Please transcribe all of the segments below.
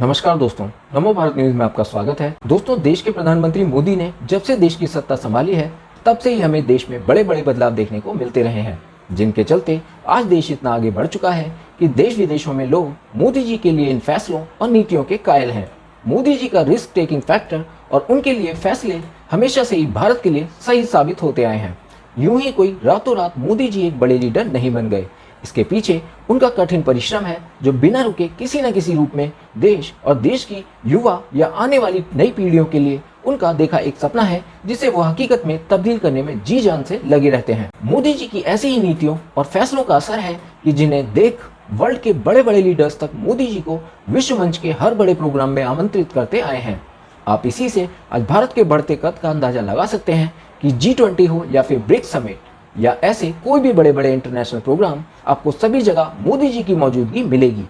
नमस्कार दोस्तों, नमो भारत न्यूज में आपका स्वागत है। दोस्तों, देश के प्रधानमंत्री मोदी ने जब से देश की सत्ता संभाली है तब से ही हमें देश में बड़े बड़े बदलाव देखने को मिलते रहे हैं, जिनके चलते आज देश इतना आगे बढ़ चुका है कि देश विदेशों में लोग मोदी जी के लिए इन फैसलों और नीतियों के कायल हैं। मोदी जी का रिस्क टेकिंग फैक्टर और उनके लिए फैसले हमेशा से ही भारत के लिए सही साबित होते आए हैं। यूं ही कोई रातों रात मोदी जी एक बड़े लीडर नहीं बन गए। इसके पीछे उनका कठिन परिश्रम है, जो बिना रुके किसी न किसी रूप में देश और देश की युवा या आने वाली नई पीढ़ियों के लिए उनका देखा एक सपना है, जिसे वो हकीकत में तब्दील करने में जी जान से लगे रहते हैं। मोदी जी की ऐसी ही नीतियों और फैसलों का असर है कि जिन्हें देख वर्ल्ड के बड़े बड़े लीडर्स तक मोदी जी को विश्व मंच के हर बड़े प्रोग्राम में आमंत्रित करते आए हैं। आप इसी से आज भारत के बढ़ते कद का अंदाजा लगा सकते हैं कि G20 हो या फिर ब्रिक्स समिट या ऐसे कोई भी बड़े बड़े इंटरनेशनल प्रोग्राम, आपको सभी जगह मोदी जी की मौजूदगी मिलेगी।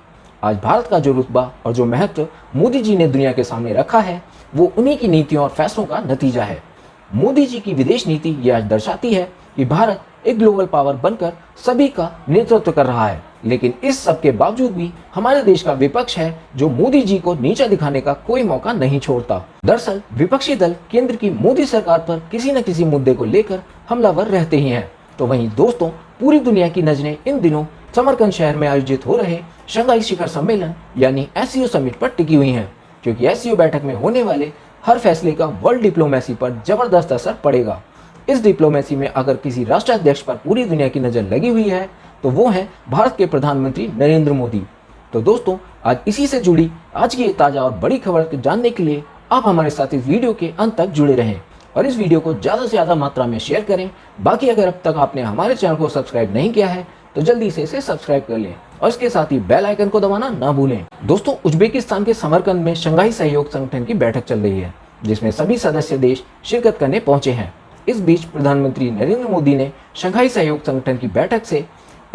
आज भारत का जो रुतबा और जो महत्व मोदी जी ने दुनिया के सामने रखा है, वो उन्हीं की नीतियों और फैसलों का नतीजा है। मोदी जी की विदेश नीति ये आज दर्शाती है कि भारत एक ग्लोबल पावर बनकर सभी का नेतृत्व कर रहा है। लेकिन इस सब के बावजूद भी हमारे देश का विपक्ष है जो मोदी जी को नीचा दिखाने का कोई मौका नहीं छोड़ता। दरअसल विपक्षी दल केंद्र की मोदी सरकार पर किसी न किसी मुद्दे को लेकर हमलावर रहते ही हैं। तो वहीं दोस्तों, पूरी दुनिया की नजरें इन दिनों समरकंद शहर में आयोजित हो रहे शंघाई शिखर सम्मेलन यानी SCO समिट पर टिकी हुई हैं, क्योंकि SCO बैठक में होने वाले हर फैसले का वर्ल्ड डिप्लोमेसी पर जबरदस्त असर पड़ेगा। इस डिप्लोमेसी में अगर किसी राष्ट्राध्यक्ष पर पूरी दुनिया की नजर लगी हुई है तो वो है भारत के प्रधानमंत्री नरेंद्र मोदी। तो दोस्तों, आज इसी से जुड़ी आज की ताजा और बड़ी खबर जानने के लिए आप हमारे साथ इस वीडियो के अंत तक जुड़े रहें और इस वीडियो को ज्यादा से ज्यादा मात्रा में शेयर करें। बाकी अगर अब तक आपने हमारे चैनल को सब्सक्राइब नहीं किया है तो जल्दी से इसे सब्सक्राइब कर लें और इसके साथ ही बेल आइकन को दबाना ना भूलें। दोस्तों, उज्बेकिस्तान के समरकंद में शंघाई सहयोग संगठन की बैठक चल रही है, जिसमें सभी सदस्य देश शिरकत करने पहुंचे हैं। इस बीच प्रधानमंत्री नरेंद्र मोदी ने शंघाई सहयोग संगठन की बैठक से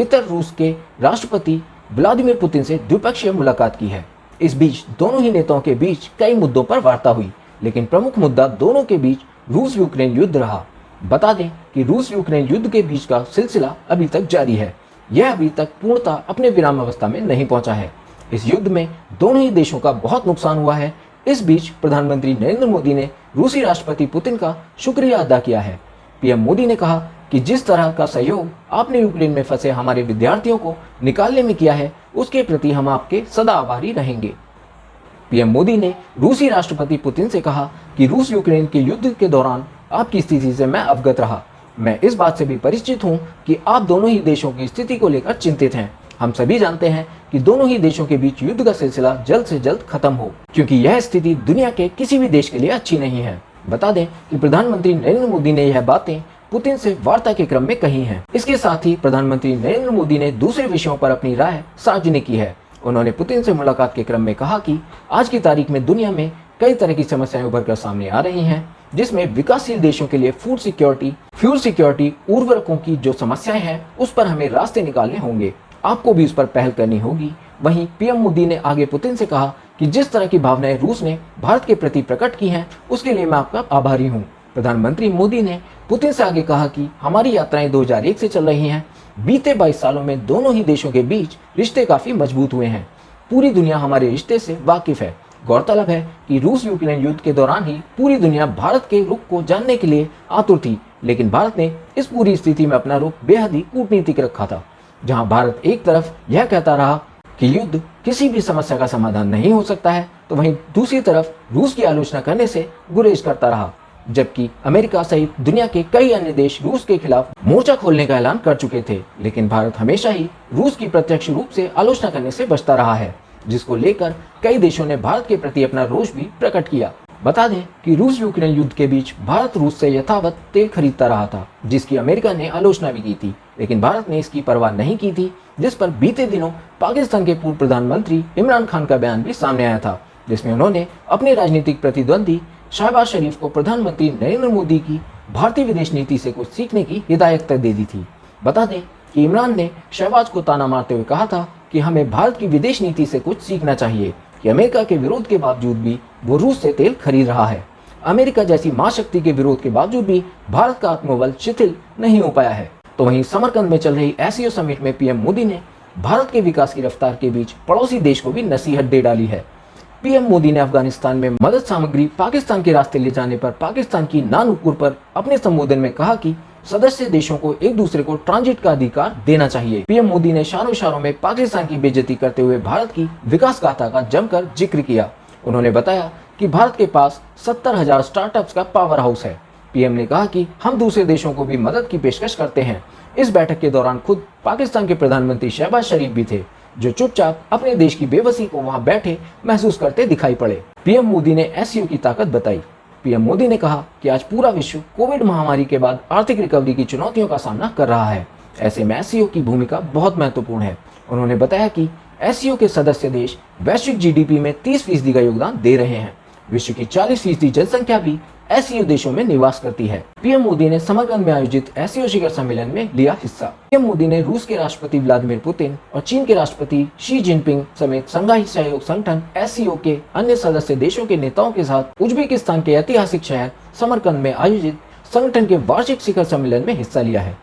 इतर रूस के राष्ट्रपति व्लादिमीर पुतिन से द्विपक्षीय मुलाकात की है। इस बीच दोनों ही नेताओं के बीच कई मुद्दों पर वार्ता हुई, लेकिन प्रमुख मुद्दा दोनों के बीच रूस यूक्रेन युद्ध रहा। बता दें कि रूस यूक्रेन युद्ध के बीच का सिलसिला अभी तक जारी है। यह अभी तक पूर्णतः अपने विराम अवस्था में नहीं पहुंचा है। इस युद्ध में दोनों ही देशों का बहुत नुकसान हुआ है। इस बीच प्रधानमंत्री नरेंद्र मोदी ने रूसी राष्ट्रपति पुतिन का शुक्रिया अदा किया है। पीएम मोदी ने कहा कि जिस तरह का सहयोग आपने यूक्रेन में फंसे हमारे विद्यार्थियों को निकालने में किया है, उसके प्रति हम आपके सदा आभारी रहेंगे। पीएम मोदी ने रूसी राष्ट्रपति पुतिन से कहा कि रूस यूक्रेन के युद्ध के दौरान आपकी स्थिति से मैं अवगत रहा। मैं इस बात से भी परिचित हूं कि आप दोनों ही देशों की स्थिति को लेकर चिंतित हैं। हम सभी जानते हैं कि दोनों ही देशों के बीच युद्ध का सिलसिला जल्द से जल्द खत्म हो, क्योंकि यह स्थिति दुनिया के किसी भी देश के लिए अच्छी नहीं है। बता दें कि प्रधानमंत्री नरेंद्र मोदी ने यह बातें पुतिन से वार्ता के क्रम में कही हैं। इसके साथ ही प्रधानमंत्री नरेंद्र मोदी ने दूसरे विषयों पर अपनी राय सार्वजनिक की है। उन्होंने पुतिन से मुलाकात के क्रम में कहा कि आज की तारीख में दुनिया में कई तरह की समस्याएं उभर कर सामने आ रही हैं, जिसमें विकासशील देशों के लिए फूड सिक्योरिटी, फ्यूल सिक्योरिटी, उर्वरकों की जो समस्याएं हैं, उस पर हमें रास्ते निकालने होंगे। आपको भी उस पर पहल करनी होगी। वहीं पीएम मोदी ने आगे पुतिन से कहा कि जिस तरह की भावनाएं रूस ने भारत के प्रति प्रकट की हैं, उसके लिए मैं आपका आभारी हूँ। प्रधानमंत्री मोदी ने पुतिन से आगे कहा कि हमारी यात्राएं 2001 से चल रही हैं। बीते 22 सालों में दोनों ही देशों के बीच रिश्ते काफी मजबूत हुए हैं। पूरी दुनिया हमारे रिश्ते से वाकिफ है। गौरतलब है कि रूस यूक्रेन युद्ध के दौरान ही पूरी दुनिया भारत के रुख को जानने के लिए आतुर थी, लेकिन भारत ने इस पूरी स्थिति में अपना रुख बेहद ही कूटनीतिक रखा था। जहां भारत एक तरफ यह कहता रहा कि युद्ध किसी भी समस्या का समाधान नहीं हो सकता है, तो वहीं दूसरी तरफ रूस की आलोचना करने से गुरेज करता रहा। जबकि अमेरिका सहित दुनिया के कई अन्य देश रूस के खिलाफ मोर्चा खोलने का ऐलान कर चुके थे, लेकिन भारत हमेशा ही रूस की प्रत्यक्ष रूप से आलोचना करने से बचता रहा है, जिसको लेकर कई देशों ने भारत के प्रति अपना रोष भी प्रकट किया। बता दें कि रूस यूक्रेन युद्ध के बीच भारत रूस से यथावत तेल खरीदता रहा था, जिसकी अमेरिका ने आलोचना भी की थी, लेकिन भारत ने इसकी परवाह नहीं की थी, जिस पर बीते दिनों पाकिस्तान के पूर्व प्रधानमंत्री इमरान खान का बयान भी सामने आया था, जिसमें उन्होंने अपने राजनीतिक प्रतिद्वंदी शहबाज शरीफ को प्रधानमंत्री नरेंद्र मोदी की भारतीय विदेश नीति से कुछ सीखने की हिदायत तक दे दी थी। बता दें कि इमरान ने शहबाज को ताना मारते हुए कहा था कि हमें भारत की विदेश नीति से कुछ सीखना चाहिए कि अमेरिका के विरोध के बावजूद भी वो रूस से तेल खरीद रहा है। अमेरिका जैसी महाशक्ति के विरोध के बावजूद भी भारत का आत्मबल शिथिल नहीं हो पाया है। तो वहीं समरकंद में चल रही SCO समिट में पीएम मोदी ने भारत के विकास की रफ्तार के बीच पड़ोसी देश को भी नसीहत दे डाली है। पीएम मोदी ने अफगानिस्तान में मदद सामग्री पाकिस्तान के रास्ते ले जाने पर पाकिस्तान की नानुकुर पर अपने संबोधन में कहा कि सदस्य देशों को एक दूसरे को ट्रांजिट का अधिकार देना चाहिए। पीएम मोदी ने इशारों में पाकिस्तान की बेइज्जती करते हुए भारत की विकास गाथा का जमकर जिक्र किया। उन्होंने बताया कि भारत के पास 70,000 स्टार्टअप्स का पावर हाउस है। पीएम ने कहा कि हम दूसरे देशों को भी मदद की पेशकश करते हैं। इस बैठक के दौरान खुद पाकिस्तान के प्रधानमंत्री शहबाज शरीफ भी थे, जो चुपचाप अपने देश की बेबसी को वहां बैठे महसूस करते दिखाई पड़े। पीएम मोदी ने एससीओ की ताकत बताई। पीएम मोदी ने कहा कि आज पूरा विश्व कोविड महामारी के बाद आर्थिक रिकवरी की चुनौतियों का सामना कर रहा है। ऐसे में एससीओ की भूमिका बहुत महत्वपूर्ण है। उन्होंने बताया कि एससीओ के सदस्य देश वैश्विक जीडीपी में 30% का योगदान दे रहे हैं। विश्व की 40% जनसंख्या भी एससीओ देशों में निवास करती है। पीएम मोदी ने समरकंद में आयोजित एससीओ शिखर सम्मेलन में लिया हिस्सा। पीएम मोदी ने रूस के राष्ट्रपति व्लादिमीर पुतिन और चीन के राष्ट्रपति शी जिनपिंग समेत शंघाई सहयोग संगठन एससीओ के अन्य सदस्य देशों के नेताओं के साथ उज्बेकिस्तान के ऐतिहासिक शहर समरकंद में आयोजित संगठन के वार्षिक शिखर सम्मेलन में हिस्सा लिया है।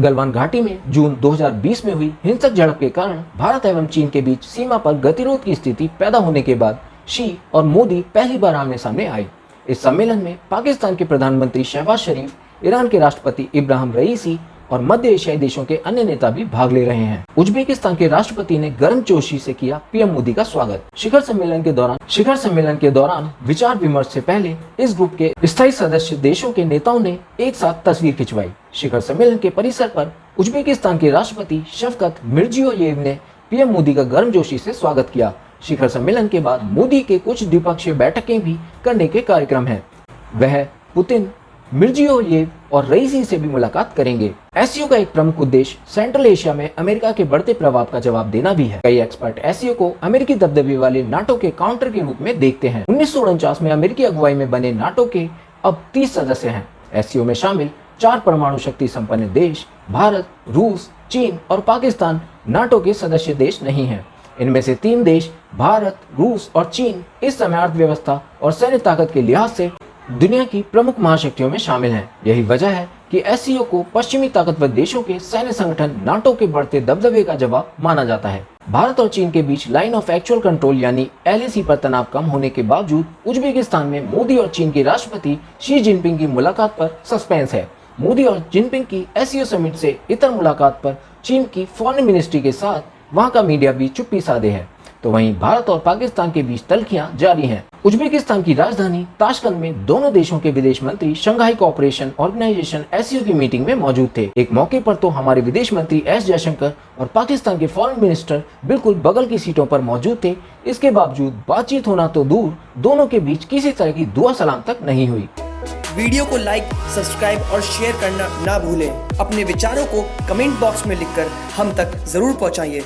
गलवान घाटी में जून 2020 में हुई हिंसक झड़प के कारण भारत एवं चीन के बीच सीमा पर गतिरोध की स्थिति पैदा होने के बाद शी और मोदी पहली बार आमने सामने आए। इस सम्मेलन में पाकिस्तान के प्रधानमंत्री शहबाज शरीफ, ईरान के राष्ट्रपति इब्राहिम रईसी और मध्य एशियाई देशों के अन्य नेता भी भाग ले रहे हैं। उज्बेकिस्तान के राष्ट्रपति ने गर्मजोशी से किया पीएम मोदी का स्वागत। शिखर सम्मेलन के दौरान विचार विमर्श से पहले इस ग्रुप के स्थायी सदस्य देशों के नेताओं ने एक साथ तस्वीर खिंचवाई। शिखर सम्मेलन के परिसर पर उज्बेकिस्तान के राष्ट्रपति शफकत मिर्जियोयेव ने पीएम मोदी का गर्मजोशी से स्वागत किया। शिखर सम्मेलन के बाद मोदी के कुछ द्विपक्षीय बैठकें भी करने के कार्यक्रम हैं। वह पुतिन, मिर्जियोयेव और रईसी से भी मुलाकात करेंगे। एससीओ का एक प्रमुख उद्देश्य सेंट्रल एशिया में अमेरिका के बढ़ते प्रभाव का जवाब देना भी है। कई एक्सपर्ट एससीओ को अमेरिकी दबदबे वाले नाटो के काउंटर के रूप में देखते हैं। 1949 में अमेरिकी अगुवाई में बने नाटो के अब 30 सदस्य हैं। एससीओ में शामिल 4 परमाणु शक्ति संपन्न देश भारत, रूस, चीन और पाकिस्तान नाटो के सदस्य देश नहीं हैं। इनमें से 3 देश भारत, रूस और चीन इस समय अर्थव्यवस्था और सैन्य ताकत के लिहाज से दुनिया की प्रमुख महाशक्तियों में शामिल हैं। यही वजह है कि एससीओ को पश्चिमी ताकतवर देशों के सैन्य संगठन नाटो के बढ़ते दबदबे का जवाब माना जाता है। भारत और चीन के बीच लाइन ऑफ एक्चुअल कंट्रोल यानी LAC पर तनाव कम होने के बावजूद उज्बेकिस्तान में मोदी और चीन के राष्ट्रपति शी जिनपिंग की मुलाकात पर सस्पेंस है। मोदी और जिनपिंग की एससीओ समिट से इतर मुलाकात पर चीन की फॉरेन मिनिस्ट्री के साथ वहां का मीडिया भी चुप्पी साधे है। तो वहीं भारत और पाकिस्तान के बीच तल्खियां जारी हैं। उज्बेकिस्तान की राजधानी ताशकंद में दोनों देशों के विदेश मंत्री शंघाई कोऑपरेशन ऑर्गेनाइजेशन एससीओ की मीटिंग में मौजूद थे। एक मौके पर तो हमारे विदेश मंत्री एस जयशंकर और पाकिस्तान के फॉरेन मिनिस्टर बिल्कुल बगल की सीटों पर मौजूद थे। इसके बावजूद बातचीत होना तो दूर, दोनों के बीच किसी तरह की दुआ सलाम तक नहीं हुई। वीडियो को लाइक, सब्सक्राइब और शेयर करना ना भूलें। अपने विचारों को कमेंट बॉक्स में लिखकर हम तक जरूर पहुंचाइए।